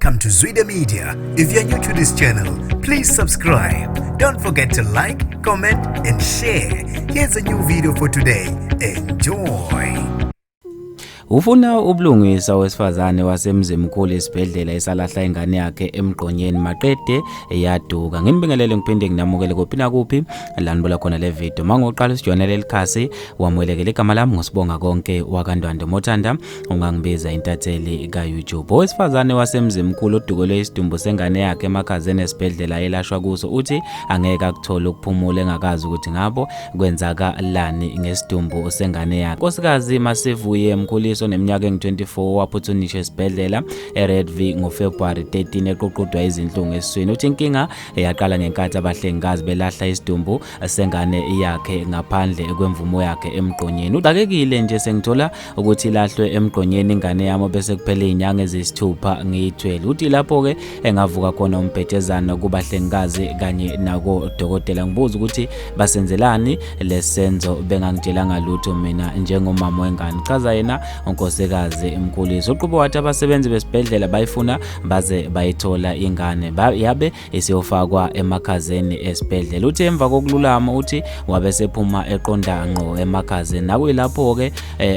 Welcome to Zwida Media. If you're new to this channel, please subscribe. Don't forget to like, comment, and share. Here's a new video for today. Enjoy. Ufuna ubulungiswa wesifazane wasemzimkhulu isibhedlela esalahla ingane yakhe emgqonyeni maqede yaduka. Nginibingelele ngiphinde nginamukele kuphina kuphi lanibula khona le video. Mangoqala sijonele likhasi wamwelekele igama lami ngosibonga konke wakandwande Mothanda ungangibiza intatheli ka YouTube. Owesifazane wasemzimkhulu odukele isidumbu sengane yakhe emakhazeni esibhedlela elashwa kuso uthi angeke akuthola ukuphumula engakazi ukuthi ngabo kwenzakalani ngesidumbu sengane yakhe. Nkosikazi Masivuye emkhuliso neminyaka engu-24 waphuthunisha esibhedlela eRedV ngoFebruary 13 eqoqodwa izinhlungu esiswini. Uthi inkinga yaqala ngenkathi abahlengikazi belahla isidumbu sengane yakhe ngaphandle kwemvumo yakhe emgqonyeni. Uxakekile nje sengithola ukuthi ilahlwe emgqonyeni ingane yami bese kuphele izinyanga ezisithupha ngiyithwele. Uthi lapho ke engavuka khona umpethezana kubahlengikazi kanye nako dokotela ngibuza ukuthi basenzelani lesenzo bengangitshelanga lutho mina njengomama wengane. Chaza yena unkosikazi emkhuliso. Uqhubo wathi abasebenzi besibhedlela bayifuna baze bayithola ingane yabe isiyofakwa emakhazeni esibhedlela. Uthi emva kokululama uthi wabe sephuma eqonda ngqo emakhazeni. Nakuyilapho ke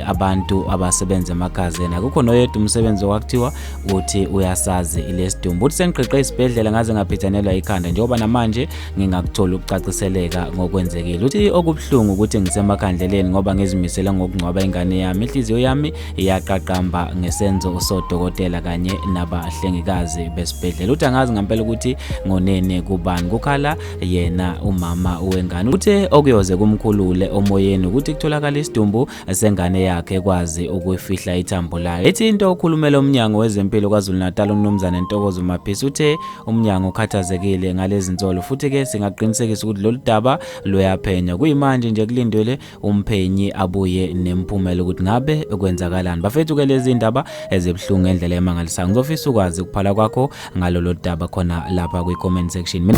abantu abasebenza emakhazeni akukho noyedwa umsebenzi wakuthiwa uthi uyasazi lesidumbu. Uthi sengiqeqe isibhedlela ngaze ngaphithanelwa ikhanda njengoba namanje ngingakuthola ukucaciseleka ngokwenzekile. Uthi okubhlungu ukuthi ngisemakhandleleni ngoba ngizimisela ngokungcwaba ingane yami. Inhliziyo yami iyaqaqamba ngesenzo sodokotela kanye nabahlengikazi besibhedlela. Uthi angazi ngempela ukuthi ngonene kubani kukhala yena umama wengane. Uthe okuyoze kumkhulule omoyeni ukuthi kutholakala isidumbu sengane yakhe kwazi ukufihla ithambo layo. Ethi into okhulumela umnyango wezempilo KwaZulu-Natal uMnumzane Ntokozo Maphisi uthe umnyango ukhathazekile ngalezi nsolo futhi ke singaqinisekisa ukuthi lolu daba luyaphenya. Kuyimanje nje kulindele umphenyi abuye nemphumela ukuthi ngabe kwenzakalani. Bafethu ke lezi ndaba ezibhlungu ngendlela emangalisayo. Ngizofisa ukwazi ukuphala kwakho ngalolu daba khona lapha kwi comment section.